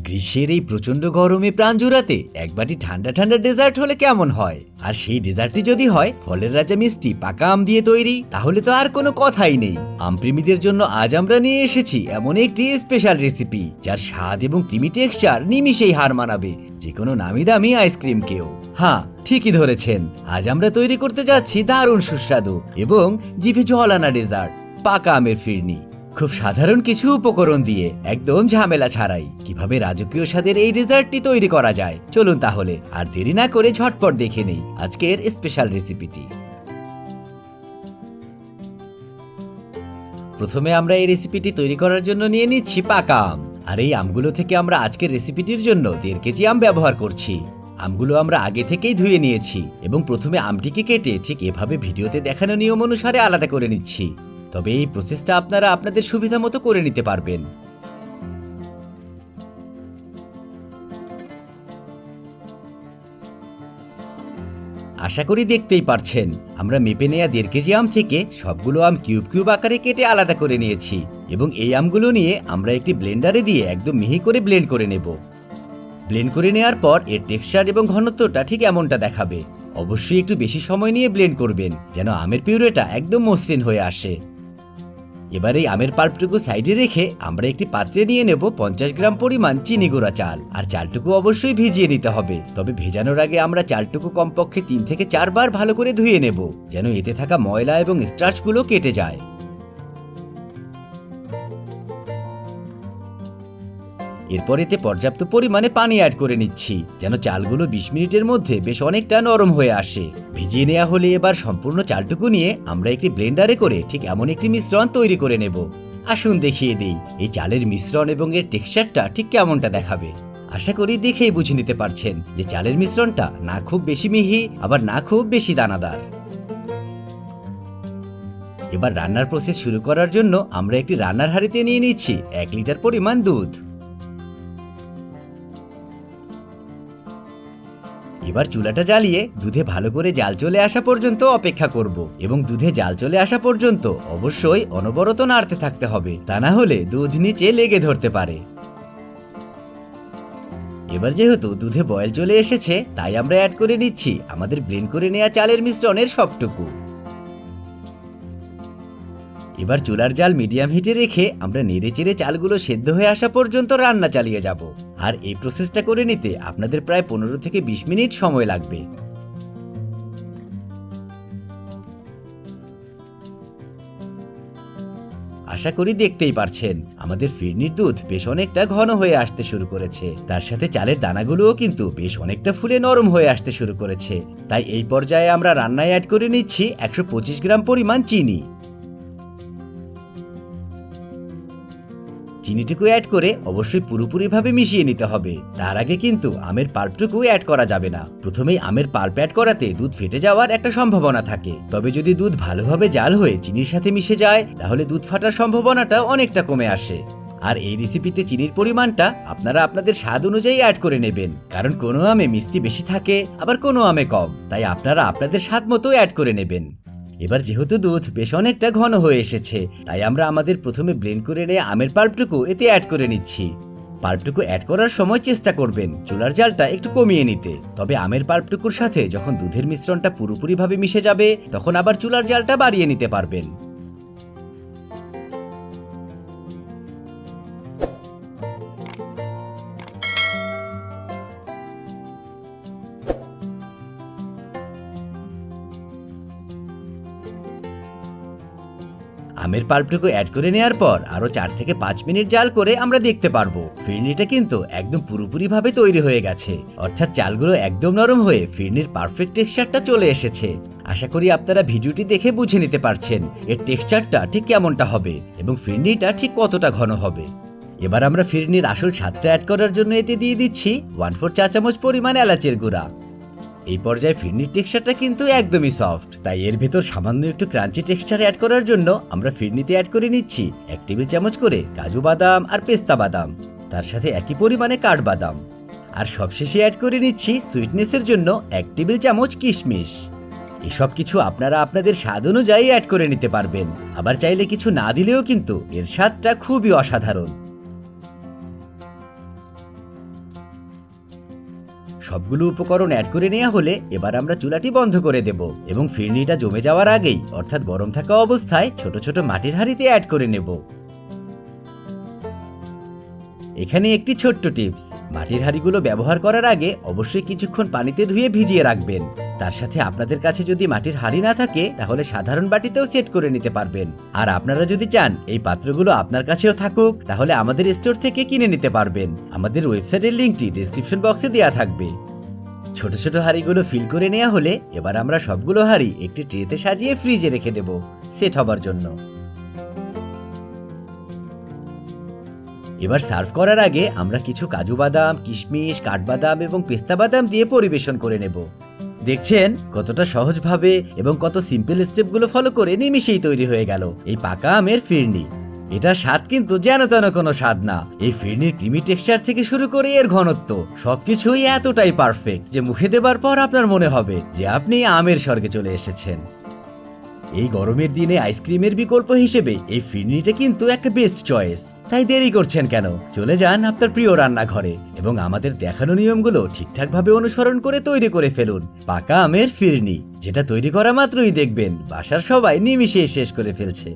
গ্রীষ্মের এই প্রচন্ড গরমে প্রাণ জুড়াতে এক বাটি ঠান্ডা ঠান্ডা ডেজার্ট হলে কেমন হয়। আর সেই ডেজার্টটি যদি হয় ফলের রাজা মিষ্টি পাকা আম দিয়ে তৈরি, তাহলে তো আর কোনো কথাই নেই। আম প্রেমীদের জন্য আজ আমরা নিয়ে এসেছি এমন একটি স্পেশাল রেসিপি, যার স্বাদ এবং ক্রিমি টেক্সচার নিমিষেই হার মানাবে যে কোনো নামি দামি আইসক্রিমকেও। হ্যাঁ, ঠিকই ধরেছেন, আজ আমরা তৈরি করতে যাচ্ছি দারুণ সুস্বাদু এবং জিভে জল আনা ডেজার্ট, পাকা আমের ফিরনি। খুব সাধারণ কিছু উপকরণ দিয়ে, একদম ঝামেলা ছাড়াই কিভাবে রাজকীয় স্বাদের এই ডেজার্টটি তৈরি করা যায়, চলুন তাহলে আর দেরি না করে ঝটপট দেখে নেই আজকের স্পেশাল রেসিপিটি। প্রথমে আমরা এই রেসিপিটি তৈরি করার জন্য নিয়ে নিচ্ছি পাকা আম। আর এই আমগুলো থেকে আমরা আজকের রেসিপিটির জন্য 1.5 কেজি আম ব্যবহার করছি। আমগুলো আমরা আগে থেকেই ধুয়ে নিয়েছি এবং প্রথমে আমটিকে কেটে ঠিক এভাবে ভিডিওতে দেখানো নিয়ম অনুসারে আলাদা করে নিচ্ছি। তবে এই প্রসেসটা আপনারা আপনাদের সুবিধা মতো করে নিতে পারবেন। আশা করি দেখতেই পারছেন, আমরা মেপে নেওয়া 1.5 কেজি আম থেকে সবগুলো আম কিউব কিউব আকারে কেটে আলাদা করে নিয়েছি এবং এই আমগুলো নিয়ে আমরা একটি ব্লেন্ডারে দিয়ে একদম মিহি করে ব্লেন্ড করে নেব। ব্লেন্ড করে নেওয়ার পর এর টেক্সচার এবং ঘনত্বটা ঠিক এমনটা দেখাবে। অবশ্যই একটু বেশি সময় নিয়ে ব্লেন্ড করবেন যেন আমের পিউরেটা একদম মসৃণ হয়ে আসে। এবার এই আমের পাল্পটুকু সাইডে রেখে আমরা একটি পাত্রে নিয়ে নেব 50 গ্রাম পরিমাণ চিনি গুঁড়া চাল। আর চালটুকু অবশ্যই ভিজিয়ে নিতে হবে, তবে ভেজানোর আগে আমরা চালটুকু কমপক্ষে 3 থেকে 4 বার ভালো করে ধুয়ে নেব, যেন এতে থাকা ময়লা এবং স্টার্চগুলো কেটে যায়। এরপর এতে পর্যাপ্ত পরিমাণে পানি অ্যাড করে নিচ্ছি, যেন চালগুলো 20 মিনিটের মধ্যে বেশ অনেকটা নরম হয়ে আসে। ভিজিয়ে নেওয়া হলে এবার সম্পূর্ণ চালটুকু নিয়ে আমরা একটি ব্লেন্ডারে করে ঠিক এমন একটি মিশ্রণ তৈরি করে নেব। আসুন দেখিয়ে দিই এই চালের মিশ্রণ এবং এর টেক্সচারটা ঠিক কেমনটা দেখাবে। আশা করি দেখেই বুঝে নিতে পারছেন যে চালের মিশ্রণটা না খুব বেশি মিহি আবার না খুব বেশি দানাদার। এবার রান্নার প্রসেস শুরু করার জন্য আমরা একটি রান্নার হাঁড়িতে নিয়ে নিচ্ছি 1 লিটার পরিমাণ দুধ। এবার চুলাটা জ্বালিয়ে দুধে ভালো করে জাল চলে আসা পর্যন্ত অপেক্ষা করব এবং দুধে জাল চলে আসা পর্যন্ত অবশ্যই অনবরত নাড়তে থাকতে হবে, তা না হলে দুধ নিচে লেগে ধরতে পারে। এবার যেহেতু দুধে বয়েল চলে এসেছে, তাই আমরা অ্যাড করে নিচ্ছি আমাদের ব্লেন্ড করে নেওয়া চালের মিশ্রণের সবটুকু। এবার চুলার জাল মিডিয়াম হিটে রেখে আমরা নেড়েচেড়ে চালগুলো সেদ্ধ হয়ে আসা পর্যন্ত রান্না চালিয়ে যাব। আর এই প্রসেসটা করে নিতে আপনাদের প্রায় 15 থেকে 20 মিনিট সময় লাগবে। আশা করি দেখতেই পারছেন আমাদের ফিরনির দুধ বেশ অনেকটা ঘন হয়ে আসতে শুরু করেছে, তার সাথে চালের দানাগুলোও কিন্তু বেশ অনেকটা ফুলে নরম হয়ে আসতে শুরু করেছে। তাই এই পর্যায়ে আমরা রান্নায় অ্যাড করে নিচ্ছি 125 গ্রাম পরিমাণ চিনি। চিনিটুকু অ্যাড করে অবশ্যই পুরোপুরিভাবে মিশিয়ে নিতে হবে। তার আগে কিন্তু আমের পাল্পটুকু অ্যাড করা যাবে না। প্রথমেই আমের পাল্প অ্যাড করাতে দুধ ফেটে যাওয়ার একটা সম্ভাবনা থাকে, তবে যদি দুধ ভালোভাবে জাল হয়ে চিনির সাথে মিশে যায় তাহলে দুধ ফাটার সম্ভাবনাটা অনেকটা কমে আসে। আর এই রেসিপিতে চিনির পরিমাণটা আপনারা আপনাদের স্বাদ অনুযায়ী অ্যাড করে নেবেন, কারণ কোনো আমে মিষ্টি বেশি থাকে আবার কোনো আমে কম, তাই আপনারা আপনাদের স্বাদ মতো অ্যাড করে নেবেন। এবার যেহেতু দুধ বেশ অনেকটা ঘন হয়ে এসেছে, তাই আমরা আমাদের প্রথমে ব্লেন্ড করে নিয়ে আমের পাল্পটুকু এতে অ্যাড করে নিচ্ছি। পাল্পটুকু অ্যাড করার সময় চেষ্টা করবেন চুলার জালটা একটু কমিয়ে নিতে, তবে আমের পাল্পটুকুর সাথে যখন দুধের মিশ্রণটা পুরোপুরিভাবে মিশে যাবে তখন আবার চুলার জালটা বাড়িয়ে নিতে পারবেন। আমের পাল্পটুকু অ্যাড করে নেওয়ার পর আরো 4 থেকে 5 মিনিট জাল করে আমরা দেখতে পারবো ফিরনিটা কিন্তু একদম পুরোপুরিভাবে তৈরি হয়ে গেছে, অর্থাৎ চালগুলো একদম নরম হয়ে ফিরনির পারফেক্ট টেক্সচারটা চলে এসেছে। আশা করি আপনারা ভিডিওটি দেখে বুঝে নিতে পারছেন এর টেক্সচারটা ঠিক কেমনটা হবে এবং ফিরনিটা ঠিক কতটা ঘন হবে। এবার আমরা ফিরনির আসল স্বাদটা অ্যাড করার জন্য এতে দিয়ে দিচ্ছি 1/4 চা চামচ পরিমাণ এলাচের গুঁড়া। এই পর্যায়ে ফিরনির টেক্সচারটা কিন্তু একদমই সফট, তাই এর ভেতর সামান্য একটু ক্রাঞ্চি টেক্সচার অ্যাড করার জন্য আমরা ফিরনিতে অ্যাড করে নিচ্ছি 1 টেবিল চামচ করে কাজু বাদাম আর পেস্তা বাদাম, তার সাথে একই পরিমাণে কাঠবাদাম। আর সবশেষে অ্যাড করে নিচ্ছি সুইটনেসের জন্য 1 টেবিল চামচ কিশমিশ। এসব কিছু আপনারা আপনাদের স্বাদ অনুযায়ী অ্যাড করে নিতে পারবেন, আবার চাইলে কিছু না দিলেও কিন্তু এর স্বাদটা খুবই অসাধারণ। সবগুলো উপকরণ অ্যাড করে নেওয়া হলে এবার আমরা চুলাটি বন্ধ করে দেব এবং ফিরনিটা জমে যাওয়ার আগেই অর্থাৎ গরম থাকা অবস্থায় ছোট ছোট মাটির হাঁড়িতে অ্যাড করে নেব। এখানে একটি ছোট্ট টিপস, মাটির হাঁড়িগুলো ব্যবহার করার আগে অবশ্যই কিছুক্ষণ পানিতে ধুয়ে ভিজিয়ে রাখবেন। তার সাথে আপনাদের কাছে যদি মাটির হাঁড়ি না থাকে তাহলে সাধারণ বাটিতেও সেট করে নিতে পারবেন। আর আপনারা যদি চান এই পাত্রগুলো আপনার কাছেও থাকুক তাহলে আমাদের স্টোর থেকে কিনে নিতে পারবেন। আমাদের ওয়েবসাইটের লিংকটি ডেসক্রিপশন বক্সে দেওয়া থাকবে। ছোট ছোট হাঁড়িগুলো ফিল করে নেওয়া হলে এবার আমরা সবগুলো হাঁড়ি একটি ট্রেতে সাজিয়ে ফ্রিজে রেখে দেব সেট হবার জন্য। এবার সার্ভ করার আগে আমরা কিছু কাজু বাদাম, কিশমিশ, কাঠবাদাম এবং পেস্তা বাদাম দিয়ে পরিবেশন করে নেব। দেখছেন কতটা সহজভাবে এবং কত সিম্পল স্টেপগুলো ফলো করে নিমিষেই তৈরি হয়ে গেল এই পাকা আমের ফিরনি। এটা স্বাদ কিন্তু যেন তেন কোনো স্বাদ না। এই ফিরনির ক্রিমি টেক্সচার থেকে শুরু করে এর ঘনত্ব সবকিছুই এতটাই পারফেক্ট যে মুখে দেবার পর আপনার মনে হবে যে আপনি আমের স্বর্গে চলে এসেছেন। এই গরমের দিনে আইসক্রিমের বিকল্প হিসেবে এই ফিরনিটা কিন্তু একটা বেস্ট চয়েস। তাই দেরি করছেন কেন, চলে যান আপনার প্রিয় রান্নাঘরে এবং আমাদের দেখানো নিয়মগুলো ঠিকঠাকভাবে অনুসরণ করে তৈরি করে ফেলুন পাকা আমের ফিরনি, যেটা তৈরি করা মাত্রই দেখবেন বাসার সবাই নিমিষেই শেষ করে ফেলছে।